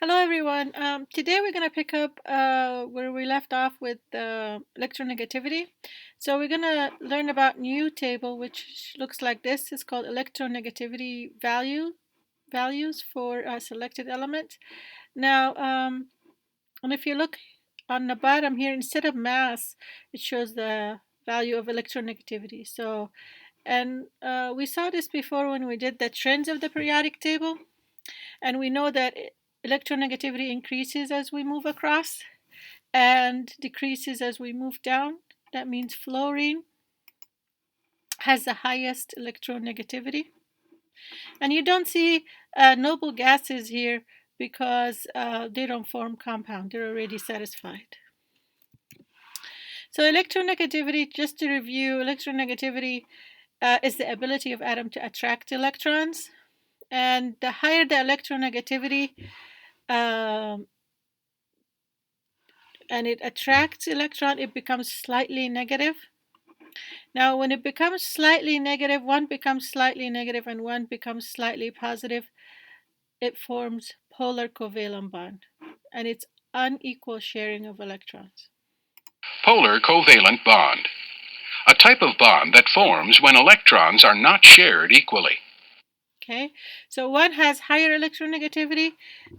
Hello everyone. Today we're going to pick up where we left off with electronegativity. So we're going to learn about new table which looks like this. It's called electronegativity values for a selected element. Now, and if you look on the bottom here, instead of mass, it shows the value of electronegativity. So, and we saw this before when we did the trends of the periodic table. And we know that electronegativity increases as we move across and decreases as we move down. That means fluorine has the highest electronegativity. And you don't see noble gases here because they don't form compound. They're already satisfied. So electronegativity, just to review, electronegativity is the ability of atom to attract electrons. And the higher the electronegativity, um, and it attracts electron, it becomes slightly negative. Now, when it becomes slightly negative, one becomes slightly negative and one becomes slightly positive, it forms polar covalent bond, and it's unequal sharing of electrons. Polar covalent bond. A type of bond that forms when electrons are not shared equally. Okay, so one has higher electronegativity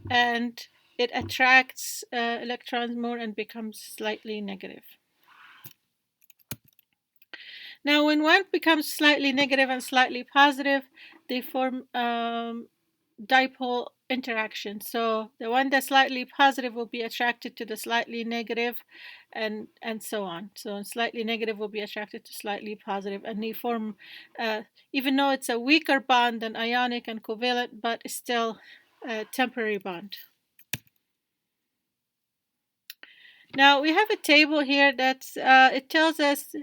and it attracts electrons more and becomes slightly negative. Now, when one becomes slightly negative and slightly positive, they form dipole interaction. So the one that's slightly positive will be attracted to the slightly negative, and so on. So slightly negative will be attracted to slightly positive, and they form, even though it's a weaker bond than ionic and covalent, but it's still a temporary bond. Now we have a table here that's it tells us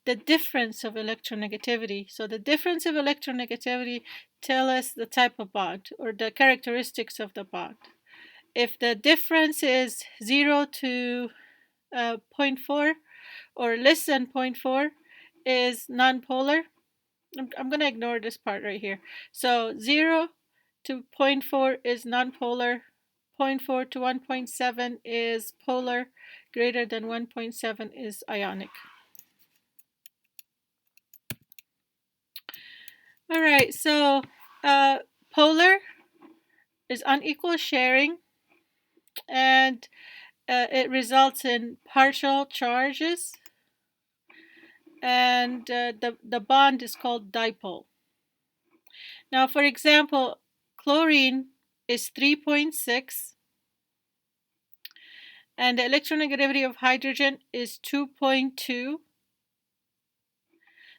the difference of electronegativity. So the difference of electronegativity tell us the type of bond or the characteristics of the bond. If the difference is 0 to 0.4 or less than 0.4 is nonpolar. I'm going to ignore this part right here. So 0 to 0.4 is nonpolar. 0.4 to 1.7 is polar. Greater than 1.7 is ionic. All right, so polar is unequal sharing, and it results in partial charges, and the bond is called dipole. Now, for example, chlorine is 3.6, and the electronegativity of hydrogen is 2.2.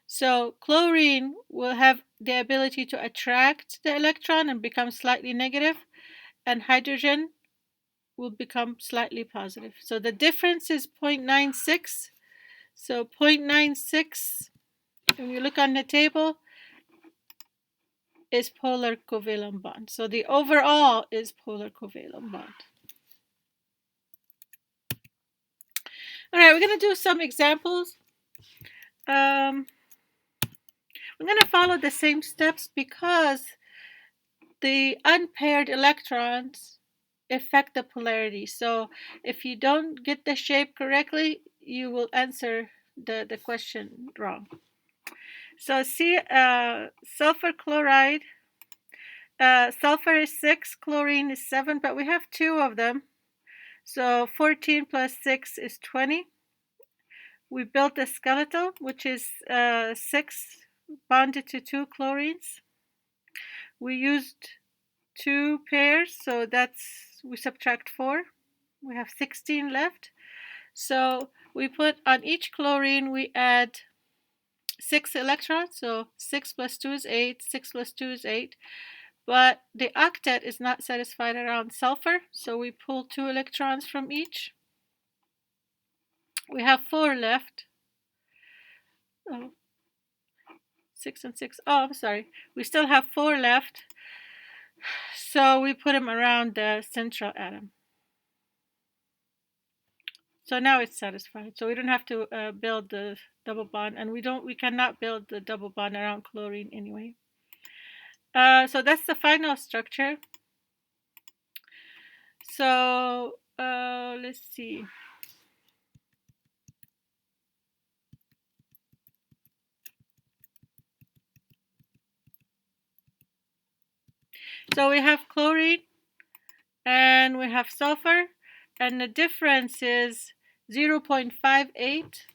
So chlorine will have the ability to attract the electron and become slightly negative, and hydrogen will become slightly positive. So the difference is 0.96. So 0.96, when you look on the table, is polar covalent bond. So the overall is polar covalent bond. All right, we're going to do some examples. We're going to follow the same steps because the unpaired electrons affect the polarity. So if you don't get the shape correctly, you will answer the question wrong. So see, sulfur chloride, sulfur is 6, chlorine is 7, but we have two of them. So 14 plus 6 is 20. We built a skeletal, which is 6 bonded to 2 chlorines. We used 2 pairs, so we subtract 4. We have 16 left. So we put on each chlorine, we add 6 electrons. So 6 plus 2 is 8, 6 plus 2 is 8. But the octet is not satisfied around sulfur, so we pull 2 electrons from each. We have 4 left. Oh, 6 and 6. Oh, I'm sorry. We still have 4 left. So we put them around the central atom. So now it's satisfied. So we don't have to build the double bond, and we cannot build the double bond around chlorine anyway. So that's the final structure. So let's see. So we have chlorine and we have sulfur, and the difference is 0.58.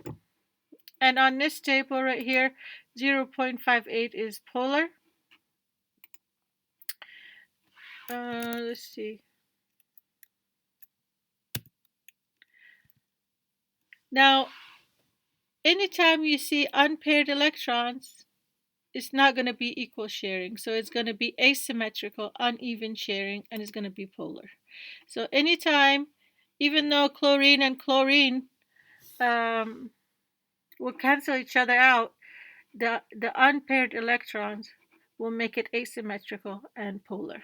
And on this table right here, 0.58 is polar. Let's see. Now, anytime you see unpaired electrons, it's not going to be equal sharing. So it's going to be asymmetrical, uneven sharing, and it's going to be polar. So anytime, even though chlorine and chlorine will cancel each other out, the unpaired electrons will make it asymmetrical and polar.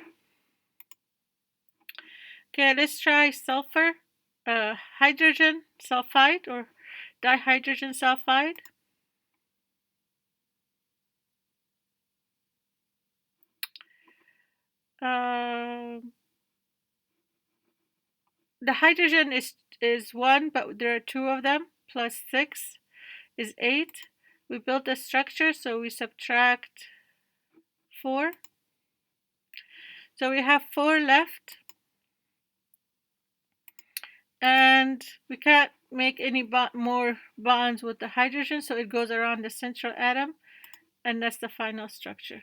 Okay, let's try sulfur, hydrogen sulfide or dihydrogen sulfide. Um, the hydrogen is 1, but there are 2 of them, plus 6 is 8. We built a structure, so we subtract 4. So we have 4 left, and we can't make any more bonds with the hydrogen, so it goes around the central atom, and that's the final structure.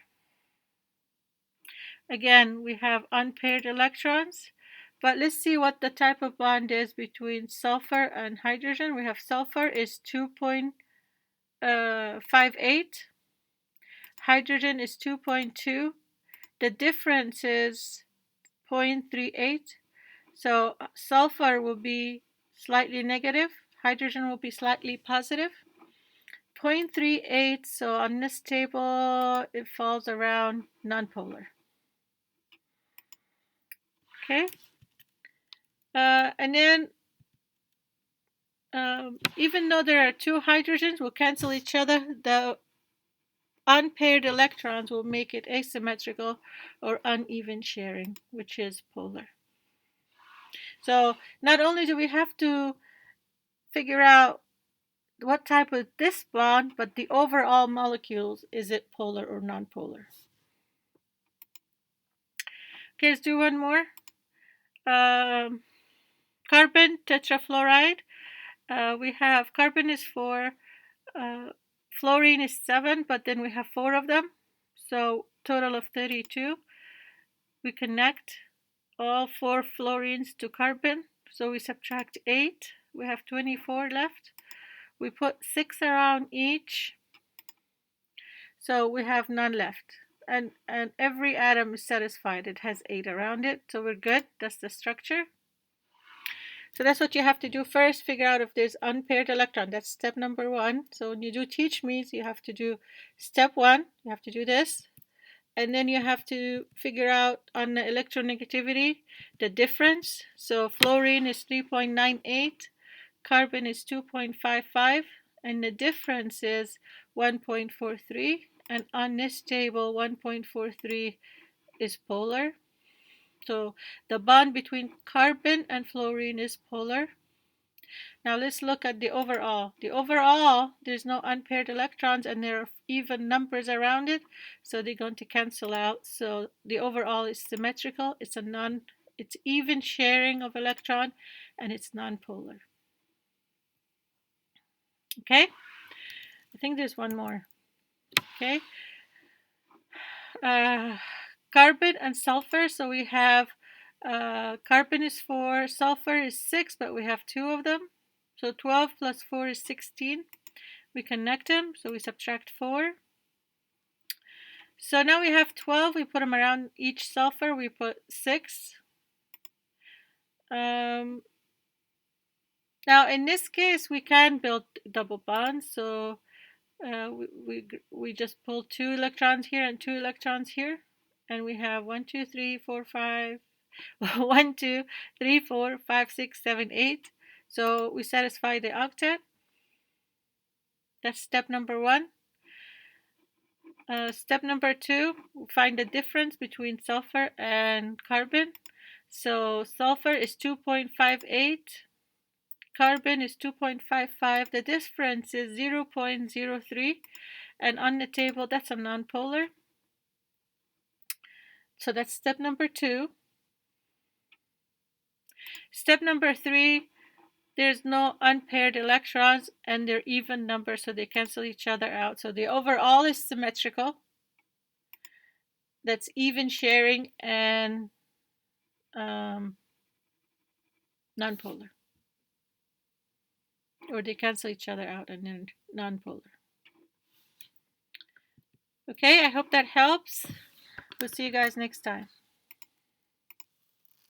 Again, we have unpaired electrons, but let's see what the type of bond is between sulfur and hydrogen. We have sulfur is 2.58, hydrogen is 2.2. The difference is 0.38. So sulfur will be slightly negative, hydrogen will be slightly positive. 0.38, so on this table it falls around nonpolar. Okay, and then even though there are 2 hydrogens will cancel each other, the unpaired electrons will make it asymmetrical or uneven sharing, which is polar. So not only do we have to figure out what type of this bond, but the overall molecules, is it polar or nonpolar? Okay, let's do one more. Carbon tetrafluoride. We have carbon is 4, fluorine is 7, but then we have 4 of them, so total of 32. We connect all 4 fluorines to carbon, so we subtract 8. We have 24 left. We put 6 around each, so we have none left. And every atom is satisfied. It has 8 around it, so we're good. That's the structure. So that's what you have to do first, figure out if there's unpaired electron. That's step number 1. So when you do teach me's, you have to do step 1. You have to do this. And then you have to figure out on the electronegativity the difference. So fluorine is 3.98, carbon is 2.55, and the difference is 1.43. And on this table, 1.43 is polar. So the bond between carbon and fluorine is polar. Now let's look at the overall. The overall, there's no unpaired electrons and there are even numbers around it, so they're going to cancel out. So the overall is symmetrical. It's even sharing of electron, and it's nonpolar. Okay, I think there's one more. Okay, carbon and sulfur. So we have carbon is 4, sulfur is 6, but we have 2 of them. So 12 plus 4 is 16. We connect them, so we subtract 4. So now we have 12. We put them around each sulfur. We put 6. Now in this case, we can build double bonds. So we just pull 2 electrons here and 2 electrons here, and we have 1, 2, 3, 4, 5. 1, 2, 3, 4, 5, 6, 7, 8. So we satisfy the octet. That's step number 1. Step number 2, we find the difference between sulfur and carbon. So sulfur is 2.58, carbon is 2.55. The difference is 0.03, and on the table that's a nonpolar. So that's step number 2. Step number 3, there's no unpaired electrons and they're even numbers, so they cancel each other out. So the overall is symmetrical. That's even sharing and nonpolar. Or they cancel each other out and then nonpolar. Okay, I hope that helps. We'll see you guys next time.